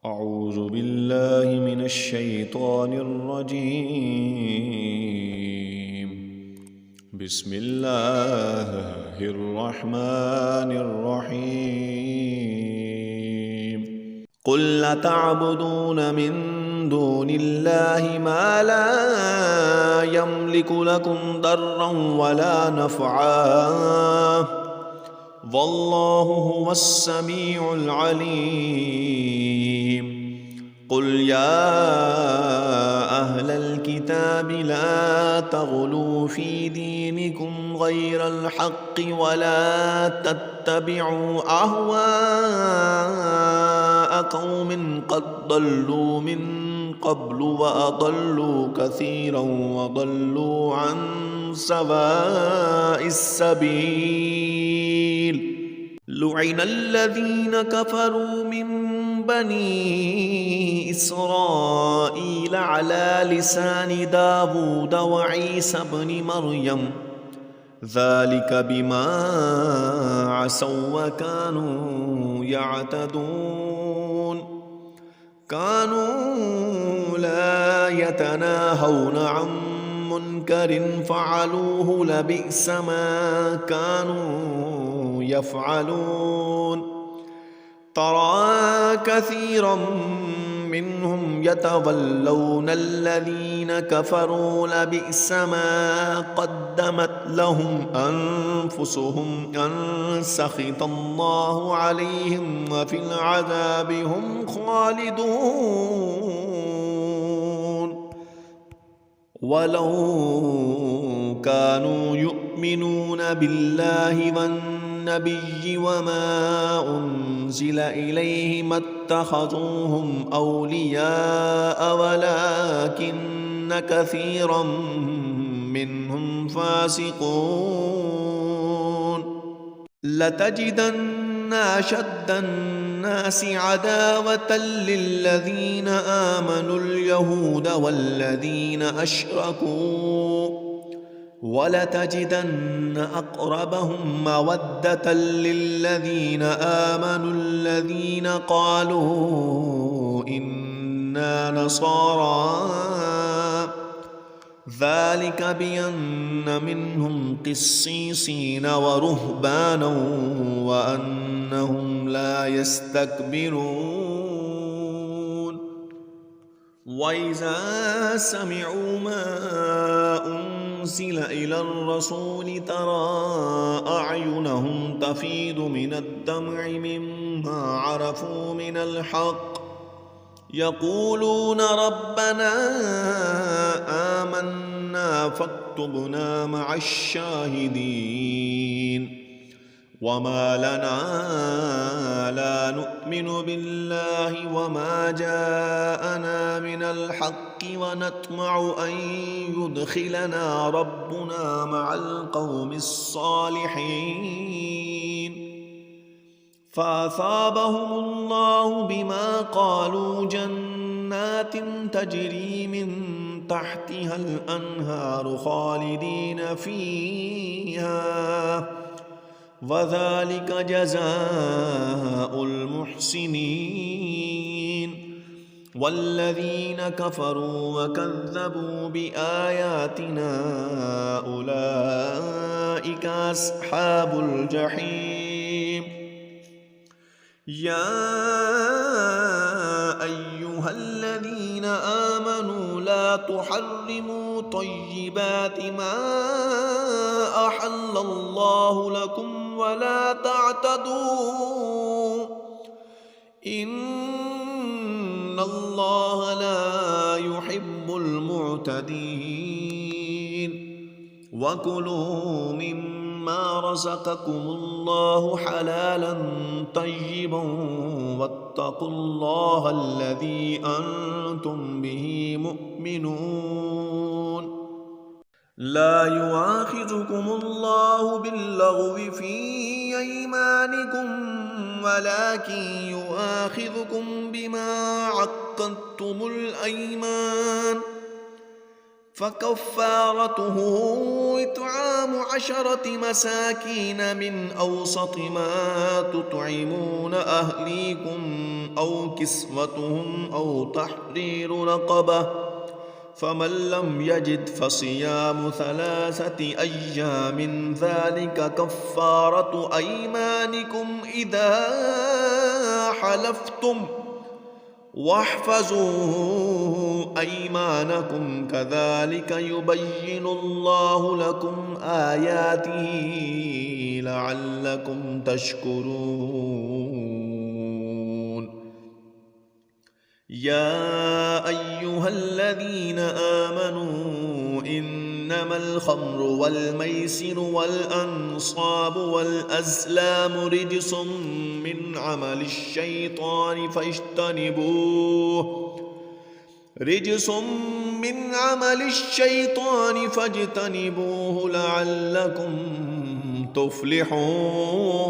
أعوذ بالله من الشيطان الرجيم. بسم الله الرحمن الرحيم. قل أتعبدون من دون الله ما لا يملك لكم ضرا ولا نفعا والله هو السميع العليم. قل يا أهل الكتاب لا تغلوا في دينكم غير الحق ولا تتبعوا أهواء قوم قد ضلوا من قبل وأضلوا كثيرا وضلوا عن سواء السبيل. لعن الذين كفروا من بني إسرائيل على لسان داود وعيسى بن مريم ذلك بما عصوا وكانوا يعتدون. كانوا لا يتناهون عن منكر فعلوه لبئس ما كانوا يفعلون. ترى كثيرا منهم يتولون الذين كفروا لبئس ما قدمت لهم أنفسهم أن سخط الله عليهم وفي العذاب هم خالدون. ولو كانوا يؤمنون بالله والنبي وما أنزل إليه ما اتخذوهم أولياء ولكن كثيرا منهم فاسقون. لتجدن أشد الناس عداوة للذين آمنوا اليهود والذين أشركوا ولتجدن أقربهم مودة للذين آمنوا الذين قالوا إنا نصارى ذلك بأن منهم قسيسين ورهبانا وأنهم لا يستكبرون. وإذا سمعوا ما أنزل إلى الرسول ترى أعينهم تفيض من الدمع مما عرفوا من الحق يقولون ربنا آمنا فاكتبنا مع الشاهدين. وما لنا لا نؤمن بالله وما جاءنا من الحق ونطمع أن يدخلنا ربنا مع القوم الصالحين. فأثابهم الله بما قالوا جنات تجري من تحتها الأنهار خالدين فيها وذلك جزاء المحسنين. والذين كفروا وكذبوا بآياتنا أولئك أصحاب الجحيم. يا أيها الذين آمنوا لا تحرموا طيبات ما أحل الله لكم ولا تعتدوا إن الله لا يحب المعتدين. وكلوا مما رزقكم الله حلالا طيبا واتقوا الله الذي أنتم به مؤمنون. لا يؤاخذكم الله باللغو في أيمانكم ولكن يؤاخذكم بما عقدتم الأيمان فكفارته إطعام 10 مساكين من أوسط ما تطعمون أهليكم أو كسوتهم أو تحرير رقبة، فمن لم يجد فصيام 3 أيام ذلك كفارة أيمانكم إذا حلفتم، واحفظوا أيمانكم كذلك يبين الله لكم آياته لعلكم تشكرون. يا أيها الذين آمنوا إنما الخمر والميسر والأنصاب والأزلام رجس من عمل الشيطان فاجتنبوه لعلكم تفلحون.